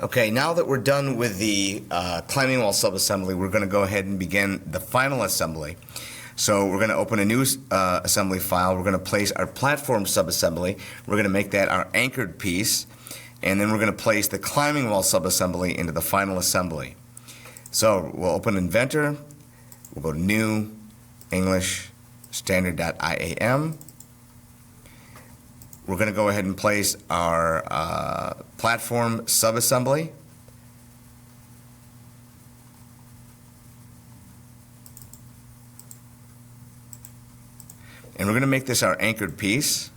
Okay, now that we're done with the climbing wall subassembly, we're going to go ahead and begin the final assembly. So we're going to open a new assembly file. We're going to place our platform subassembly. We're going to make that our anchored piece. And then we're going to place the climbing wall subassembly into the final assembly. So we'll open Inventor. We'll go to New, English, Standard.iam. We're going to go ahead and place our platform subassembly. And we're going to make this our anchored piece.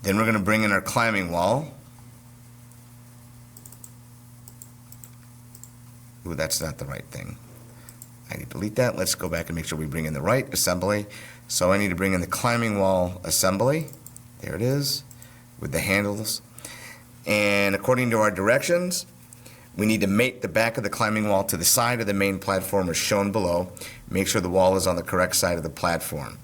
Then we're going to bring in our climbing wall. Ooh, that's not the right thing. I need to delete that. Let's go back and make sure we bring in the right assembly. So I need to bring in the climbing wall assembly. There it is, with the handles. And according to our directions, we need to mate the back of the climbing wall to the side of the main platform as shown below. Make sure the wall is on the correct side of the platform.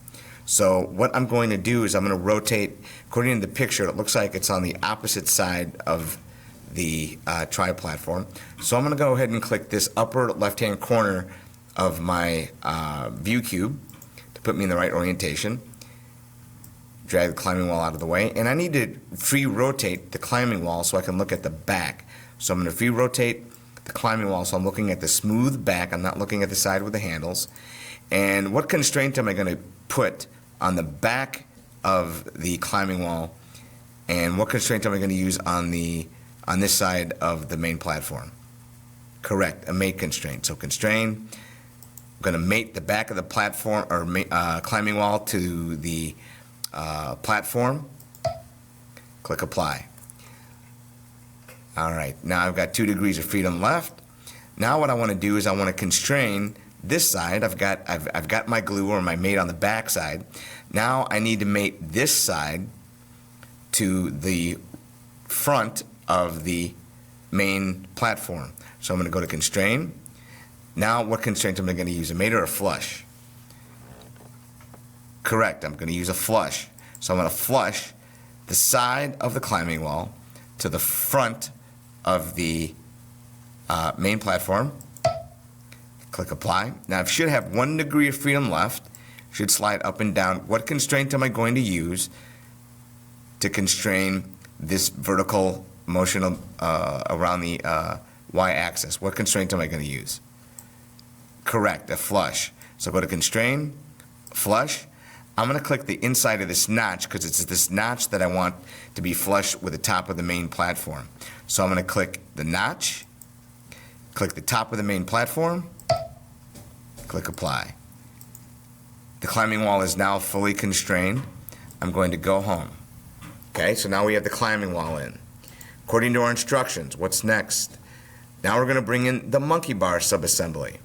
So what I'm going to do is I'm going to rotate, according to the picture, it looks like it's on the opposite side of the tri-platform. So I'm going to go ahead and click this upper left-hand corner of my view cube to put me in the right orientation. Drag the climbing wall out of the way. And I need to free rotate the climbing wall so I can look at the back. So I'm going to free rotate the climbing wall so I'm looking at the smooth back. I'm not looking at the side with the handles. And what constraint am I going to put on the back of the climbing wall? And what constraint am I going to use on this side of the main platform? Correct, a mate constraint. So constrain, I'm going to mate the back of the platform or climbing wall to the platform. Click apply. All right, now I've got 2 degrees of freedom left. Now what I want to do is I want to constrain this side. I've got my glue or my mate on the back side. Now I need to mate this side to the front of the main platform. So I'm going to go to constrain. Now what constraint am I going to use, a mate or a flush? Correct, I'm going to use a flush. So I'm going to flush the side of the climbing wall to the front of the main platform. Click apply. Now I should have 1 degree of freedom left. Should slide up and down. What constraint am I going to use to constrain this vertical motion around the y-axis? What constraint am I going to use? Correct, a flush. So go to constrain, flush. I'm going to click the inside of this notch because it's this notch that I want to be flush with the top of the main platform. So I'm going to click the notch, click the top of the main platform, click apply. The climbing wall is now fully constrained. I'm going to go home. Okay, so now we have the climbing wall in. According to our instructions, what's next? Now we're going to bring in the monkey bar subassembly.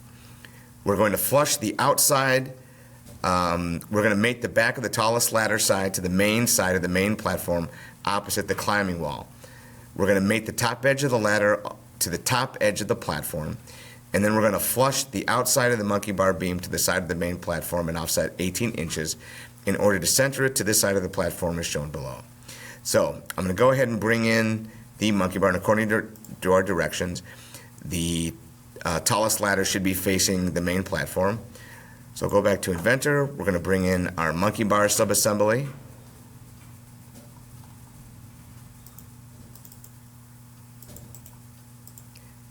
We're going to flush the outside. We're going to mate the back of the tallest ladder side to the main side of the main platform opposite the climbing wall. We're going to mate the top edge of the ladder to the top edge of the platform. And then we're going to flush the outside of the monkey bar beam to the side of the main platform and offset 18 inches in order to center it to this side of the platform as shown below. So I'm going to go ahead and bring in the monkey bar, and according to our directions, the tallest ladder should be facing the main platform. So go back to Inventor. We're going to bring in our monkey bar subassembly.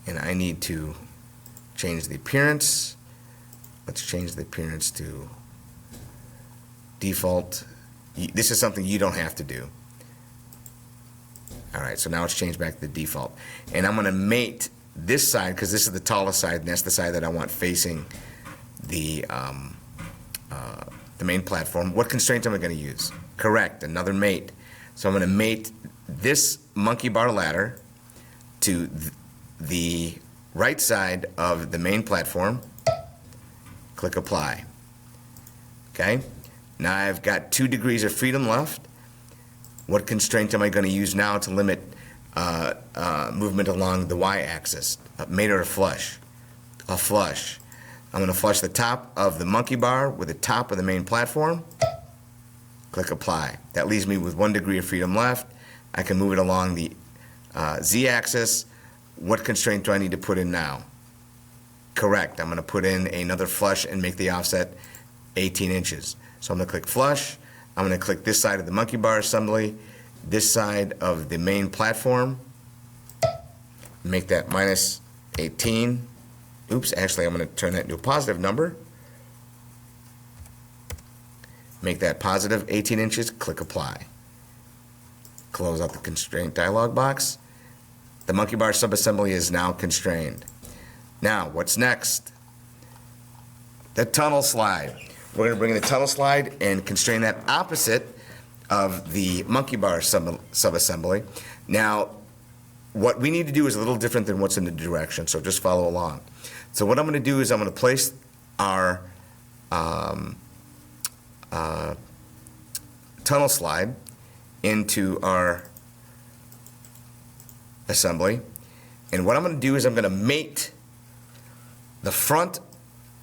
And I need to change the appearance. Let's change the appearance to default. This is something you don't have to do. All right, so now it's changed back to the default. And I'm going to mate this side because this is the tallest side, and that's the side that I want facing the main platform. What constraint am I going to use? Correct, another mate. So I'm going to mate this monkey bar ladder to the right side of the main platform. Click apply. Okay, now I've got 2 degrees of freedom left. What constraint am I going to use now to limit movement along the y-axis? A mate or a flush? A flush. I'm going to flush the top of the monkey bar with the top of the main platform. Click apply. That leaves me with 1 degree of freedom left. I can move it along the Z-axis, what constraint do I need to put in now? Correct, I'm going to put in another flush and make the offset 18 inches. So I'm going to click flush, I'm going to click this side of the monkey bar assembly, this side of the main platform, make that minus 18. Oops, actually I'm going to turn that into a positive number. Make that positive 18 inches, click apply. Close out the constraint dialog box. The monkey bar subassembly is now constrained. Now, what's next? The tunnel slide. We're going to bring in the tunnel slide and constrain that opposite of the monkey bar subassembly. Now, what we need to do is a little different than what's in the direction, so just follow along. So what I'm going to do is I'm going to place our tunnel slide into our assembly, and what I'm going to do is I'm going to mate the front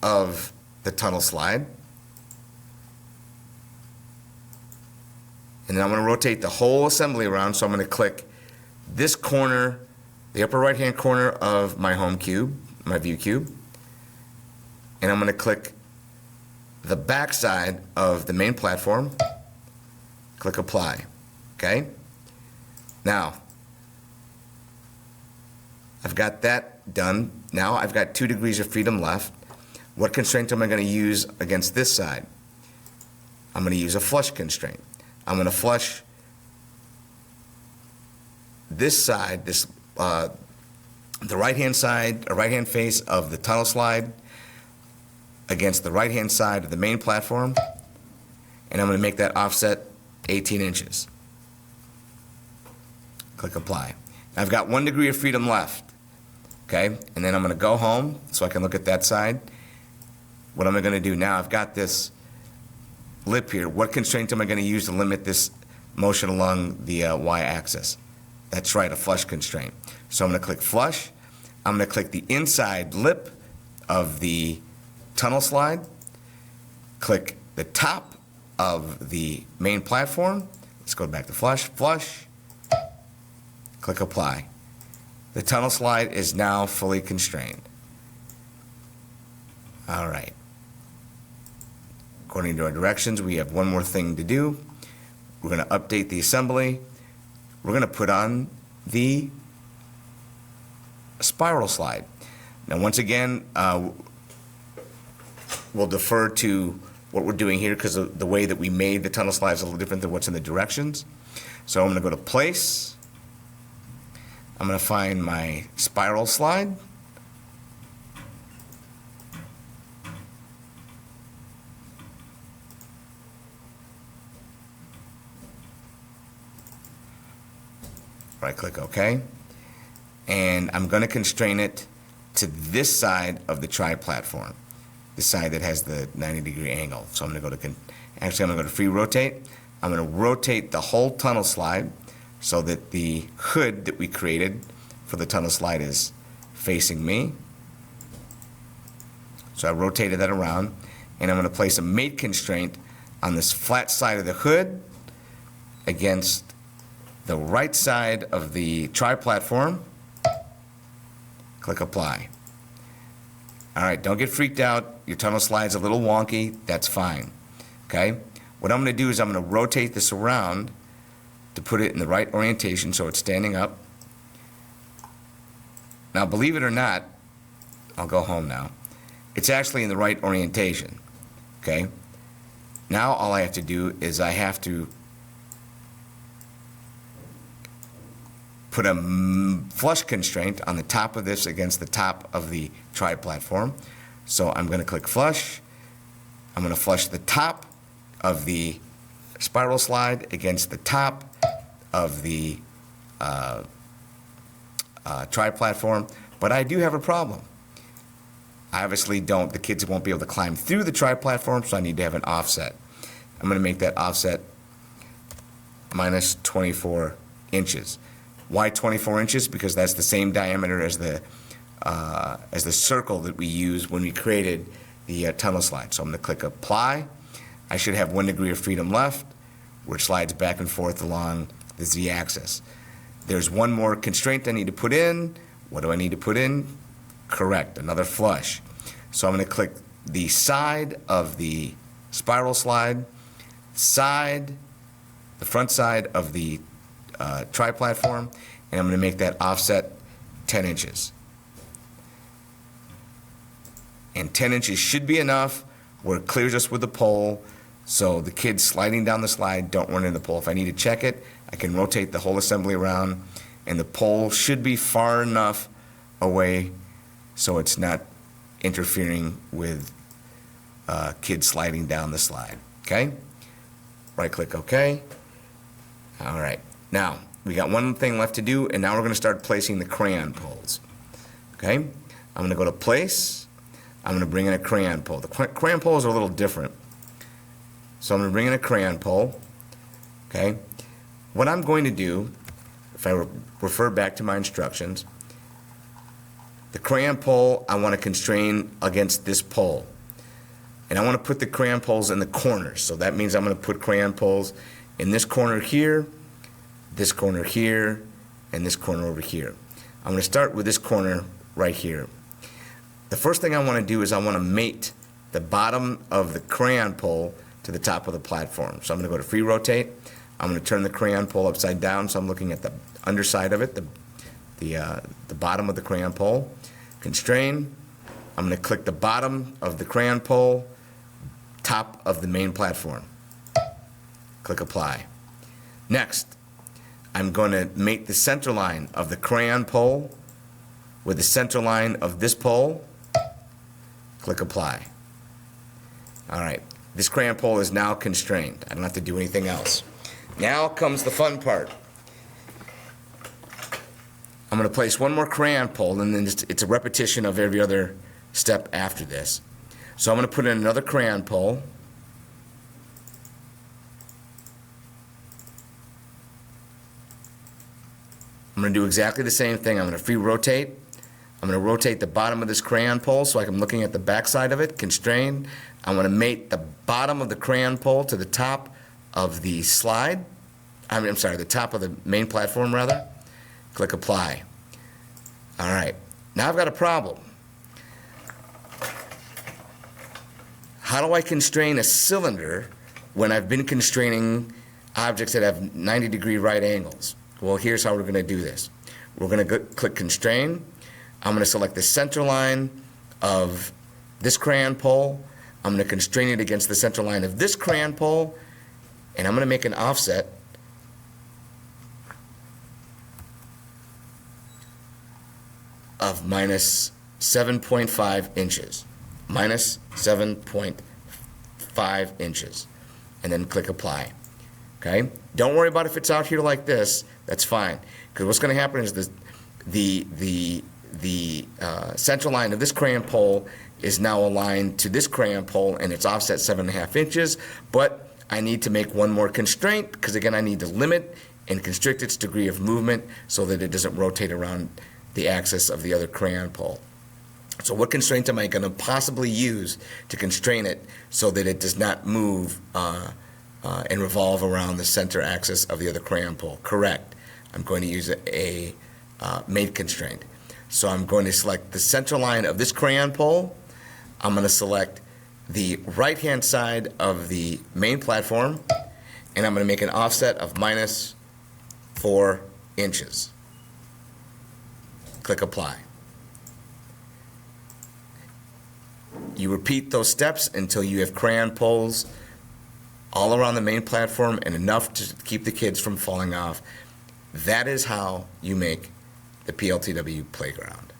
of the tunnel slide, and then I'm going to rotate the whole assembly around. So I'm going to click this corner, the upper right hand corner of my home cube, my view cube, and I'm going to click the back side of the main platform, click apply. Okay, now I've got that done. Now I've got 2 degrees of freedom left. What constraint am I going to use against this side? I'm going to use a flush constraint. I'm going to flush this side, the right-hand side, or right-hand face of the tunnel slide against the right-hand side of the main platform, and I'm going to make that offset 18 inches. Click apply. I've got 1 degree of freedom left. Okay, and then I'm going to go home so I can look at that side. What am I going to do now? I've got this lip here. What constraint am I going to use to limit this motion along the y-axis? That's right, a flush constraint. So I'm going to click flush. I'm going to click the inside lip of the tunnel slide. Click the top of the main platform. Let's go back to flush. Flush. Click apply. The tunnel slide is now fully constrained. All right. According to our directions, we have one more thing to do. We're going to update the assembly. We're going to put on the spiral slide. Now, once again, we'll defer to what we're doing here because the way that we made the tunnel slide is a little different than what's in the directions. So I'm going to go to place. I'm going to find my spiral slide. Right click OK. And I'm going to constrain it to this side of the tri-platform, the side that has the 90-degree angle. So I'm going to go to, actually I'm going to go to free rotate. I'm going to rotate the whole tunnel slide so that the hood that we created for the tunnel slide is facing me. So I rotated that around, and I'm going to place a mate constraint on this flat side of the hood against the right side of the tri-platform. Click apply. All right, don't get freaked out. Your tunnel slide's a little wonky. That's fine. Okay? What I'm going to do is I'm going to rotate this around to put it in the right orientation so it's standing up. Now, believe it or not, I'll go home now. It's actually in the right orientation. Okay? Now all I have to do is I have to put a flush constraint on the top of this against the top of the tri-platform. So I'm going to click flush. I'm going to flush the top of the spiral slide against the top of the tri-platform, but I do have a problem. I obviously the kids won't be able to climb through the tri-platform, so I need to have an offset. I'm going to make that offset minus 24 inches. Why 24 inches? Because that's the same diameter as the circle that we used when we created the tunnel slide. So I'm going to click apply. I should have 1 degree of freedom left, which slides back and forth along the z-axis. There's one more constraint I need to put in. What do I need to put in? Correct, another flush. So I'm going to click the side of the spiral slide, the front side of the tri-platform, and I'm going to make that offset 10 inches. And 10 inches should be enough where it clears us with the pole, so the kids sliding down the slide don't run into the pole. If I need to check it, I can rotate the whole assembly around, and the pole should be far enough away so it's not interfering with kids sliding down the slide. Okay? Right click OK. All right. Now, we got one thing left to do, and now we're going to start placing the crayon poles. Okay? I'm going to go to place. I'm going to bring in a crayon pole. The crayon poles are a little different. So I'm going to bring in a crayon pole. Okay? What I'm going to do, if I refer back to my instructions, the crayon pole I want to constrain against this pole. And I want to put the crayon poles in the corners. So that means I'm going to put crayon poles in this corner here, this corner here, and this corner over here. I'm going to start with this corner right here. The first thing I want to do is I want to mate the bottom of the crayon pole to the top of the platform. So I'm going to go to free rotate. I'm going to turn the crayon pole upside down, so I'm looking at the underside of it, the bottom of the crayon pole. Constrain. I'm going to click the bottom of the crayon pole, top of the main platform. Click apply. Next, I'm going to mate the center line of the crayon pole with the center line of this pole. Click apply. All right, this crayon pole is now constrained. I don't have to do anything else. Now comes the fun part. I'm going to place one more crayon pole, and then it's a repetition of every other step after this. So I'm going to put in another crayon pole. I'm going to do exactly the same thing. I'm going to free rotate. I'm going to rotate the bottom of this crayon pole so I'm looking at the back side of it. Constrain. I'm going to mate the bottom of the crayon pole to the top of the slide. I'm sorry, the top of the main platform, rather. Click apply. All right. Now I've got a problem. How do I constrain a cylinder when I've been constraining objects that have 90-degree right angles? Well, here's how we're going to do this. We're going to click constrain. I'm going to select the center line of this crayon pole. I'm going to constrain it against the center line of this crayon pole, and I'm going to make an offset of minus 7.5 inches. Minus 7.5 inches. And then click apply. Okay? Don't worry about if it's out here like this. That's fine. Because what's going to happen is the center line of this crayon pole is now aligned to this crayon pole, and it's offset 7.5 inches. But I need to make one more constraint, because again I need to limit and constrict its degree of movement so that it doesn't rotate around the axis of the other crayon pole. So what constraint am I going to possibly use to constrain it so that it does not move and revolve around the center axis of the other crayon pole? Correct. I'm going to use a mate constraint. So I'm going to select the center line of this crayon pole. I'm going to select the right-hand side of the main platform, and I'm going to make an offset of minus 4 inches. Click apply. You repeat those steps until you have crayon poles all around the main platform and enough to keep the kids from falling off. That is how you make the PLTW playground.